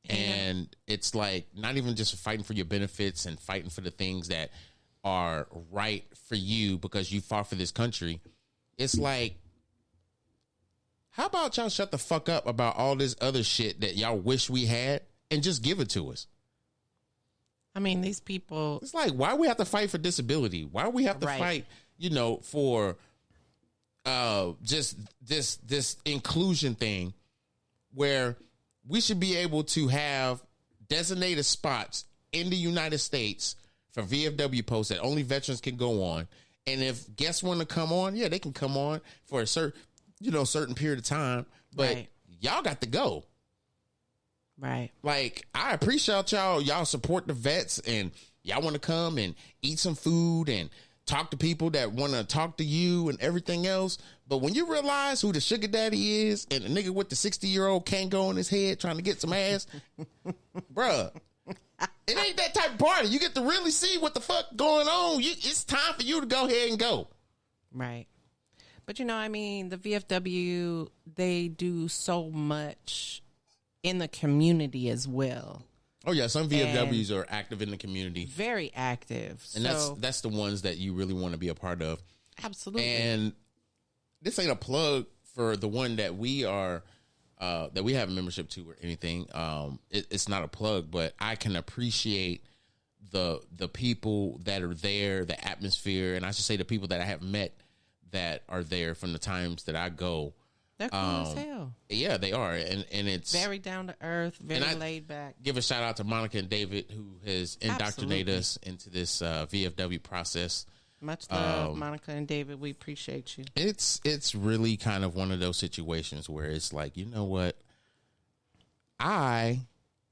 And it's like not even just fighting for your benefits and fighting for the things that are right for you because you fought for this country. It's like, how about y'all shut the fuck up about all this other shit that y'all wish we had and just give it to us?
I mean, these people.
It's like, why we have to fight for disability? Why we have to fight, for just this inclusion thing where we should be able to have designated spots in the United States for VFW posts that only veterans can go on. And if guests want to come on, yeah, they can come on for a certain period of time, but y'all got to go.
Right.
Like, I appreciate y'all support the vets and y'all want to come and eat some food and talk to people that want to talk to you and everything else. But when you realize who the sugar daddy is and the nigga with the 60-year-old Kango on his head trying to get some ass, bruh, it ain't that type of party. You get to really see what the fuck going on. It's time for you to go ahead and go.
Right. But, the VFW, they do so much in the community as well.
Oh, yeah. Some VFWs are active in the community.
Very active.
And that's the ones that you really want to be a part of.
Absolutely.
And this ain't a plug for the one that we are, that we have a membership to or anything. It's not a plug, but I can appreciate the people that are there, the atmosphere, and I should say the people that I have met that are there from the times that I go.
They're cool as hell.
Yeah, they are. And it's
very down to earth, very laid back.
Give a shout out to Monica and David, who has indoctrinated us into this VFW process.
Much love, Monica and David. We appreciate you.
It's really kind of one of those situations where it's like, you know what? I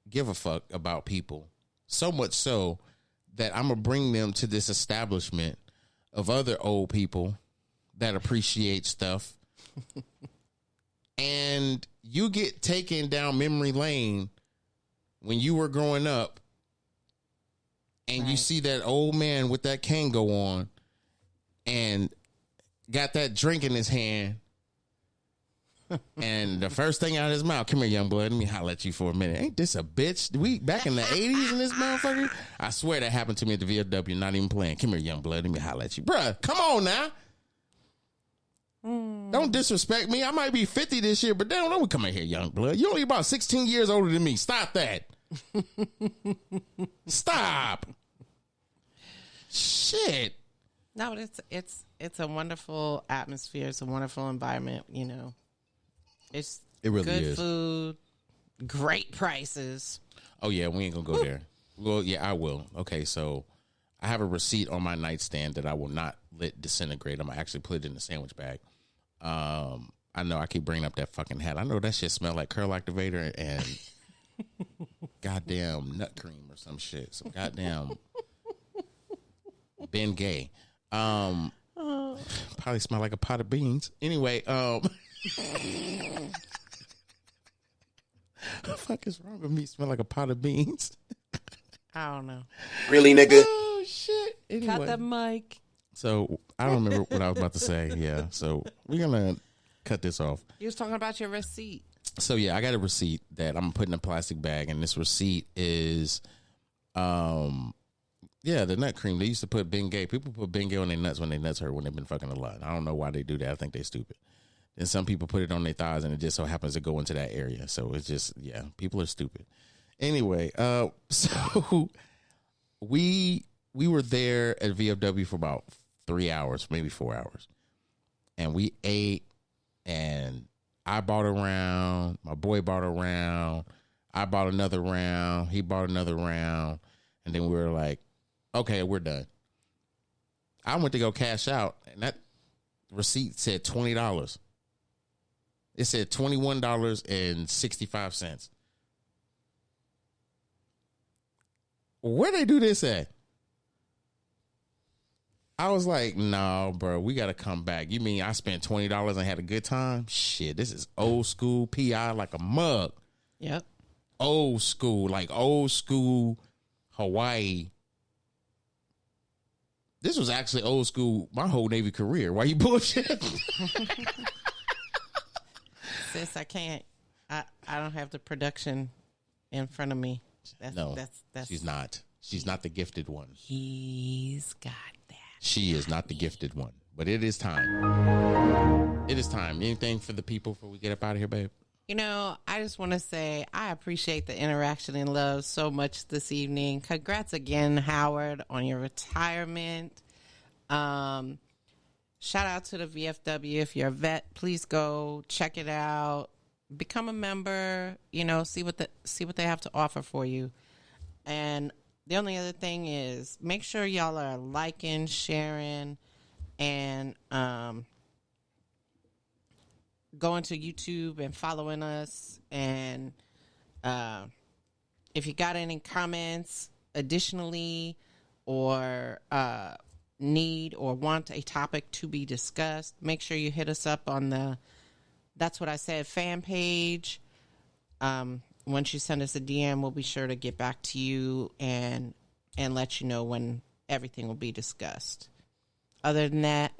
give a fuck about people so much so that I'm going to bring them to this establishment of other old people that appreciate stuff. And you get taken down memory lane when you were growing up and you see that old man with that Kango on and got that drink in his hand. And the first thing out of his mouth, come here, young blood, let me holler at you for a minute. Ain't this a bitch? We back in the 80s in this motherfucker? I swear that happened to me at the VFW, not even playing. Come here, young blood, let me holler at you. Bruh, come on now. Don't disrespect me. I might be 50 this year, but don't come in here, young blood. You're only about 16 years older than me. Stop that. Stop. Shit.
No, but it's a wonderful atmosphere. It's a wonderful environment. It really good is. Food, great prices.
Oh yeah, we ain't gonna go there. Well, yeah, I will. Okay, so I have a receipt on my nightstand that I will not let disintegrate. I'm gonna actually put it in the sandwich bag. I know I keep bringing up that fucking hat. I know that shit smell like curl activator and goddamn nut cream or some shit. Some goddamn Ben Gay. Probably smell like a pot of beans. Anyway, what the fuck is wrong with me? Smell like a pot of beans.
I don't know.
Really, nigga?
Oh shit. Anyway.
Cut the mic.
So I don't remember what I was about to say. Yeah. So we're gonna cut this off.
You was talking about your receipt.
So yeah, I got a receipt that I'm putting in a plastic bag, and this receipt is, the nut cream. They used to put Bengay. People put Bengay on their nuts when their nuts hurt when they've been fucking a lot. I don't know why they do that. I think they're stupid. And some people put it on their thighs, and it just so happens to go into that area. So it's just, people are stupid. Anyway, so we were there at VFW for about 3 hours, maybe 4 hours. And we ate, and I bought a round. My boy bought a round. I bought another round. He bought another round. And then we were like, okay, we're done. I went to go cash out, and that receipt said $20. It said $21.65. Where they do this at? I was like, no, bro, we got to come back. You mean I spent $20 and had a good time? Shit, this is old school PI like a mug.
Yep.
Old school, like old school Hawaii. This was actually old school my whole Navy career. Why you bullshit?
Sis, I can't. I don't have the production in front of me. That's
she's not. She's not the gifted one.
He's got that.
She is not the gifted one. But it is time. It is time. Anything for the people before we get up out of here, babe?
You know, I just want to say I appreciate the interaction and love so much this evening. Congrats again, Howard, on your retirement. Shout out to the VFW. If you're a vet, please go check it out. Become a member. You know, see what they have to offer for you. And the only other thing is make sure y'all are liking, sharing, and going to YouTube and following us. And if you got any comments additionally or need or want a topic to be discussed, make sure you hit us up on the That's What I Said fan page. Once you send us a DM, we'll be sure to get back to you and let you know when everything will be discussed. Other than that,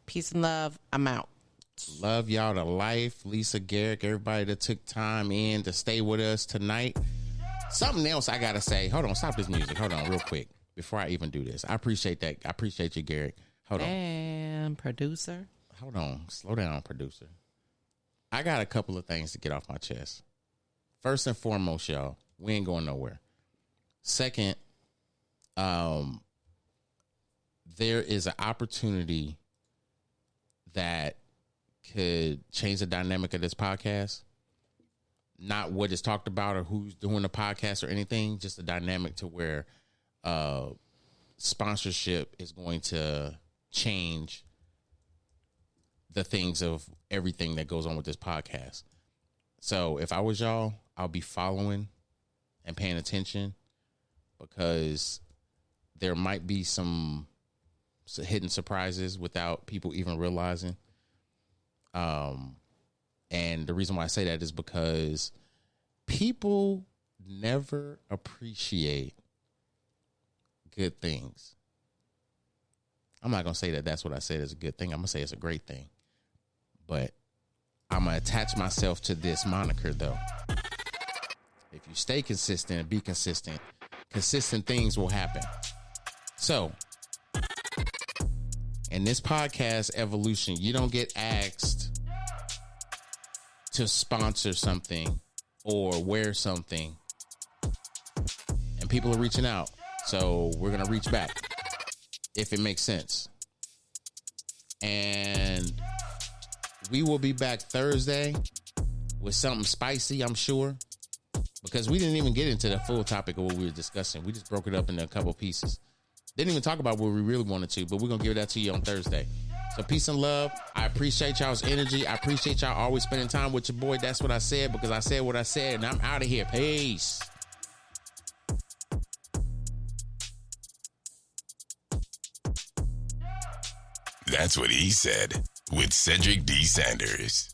peace and love. I'm out.
Love y'all to life. Lisa, Garrick, everybody that took time in to stay with us tonight. Something else I got to say. Hold on. Stop this music. Hold on real quick before I even do this. I appreciate that. I appreciate you, Garrick. Hold on.
And producer.
Hold on. Slow down, producer. I got a couple of things to get off my chest. First and foremost, y'all, we ain't going nowhere. Second, there is an opportunity that could change the dynamic of this podcast. Not what is talked about or who's doing the podcast or anything, just the dynamic to where sponsorship is going to change the things of everything that goes on with this podcast. So if I was y'all, I'll be following and paying attention because there might be some hidden surprises without people even realizing. And the reason why I say that is because people never appreciate good things. I'm not going to say that that's what I said is a good thing. I'm going to say it's a great thing. But I'm going to attach myself to this moniker, though. If you stay consistent and be consistent, consistent things will happen. So, in this podcast evolution, you don't get asked to sponsor something or wear something. And people are reaching out. So, we're going to reach back if it makes sense. And we will be back Thursday with something spicy, I'm sure. Because we didn't even get into the full topic of what we were discussing. We just broke it up into a couple pieces. Didn't even talk about what we really wanted to, but we're going to give that to you on Thursday. So peace and love. I appreciate y'all's energy. I appreciate y'all always spending time with your boy. That's what I said, because I said what I said, and I'm out of here. Peace.
That's What He Said with Cedric D. Sanders.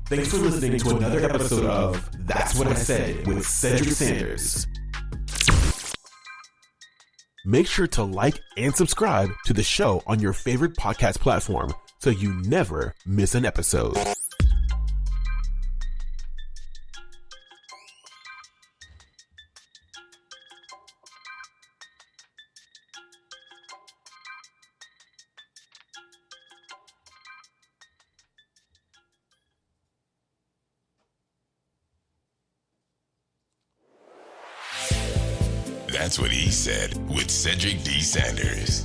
Thanks for listening to another episode of That's What I Said with Cedric Sanders. Make sure to like and subscribe to the show on your favorite podcast platform so you never miss an episode.
That's What He Said with Cedric D. Sanders.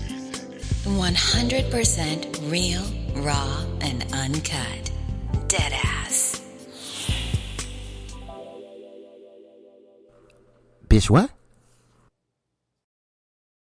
100% real, raw, and uncut. Deadass.
Bitch, what?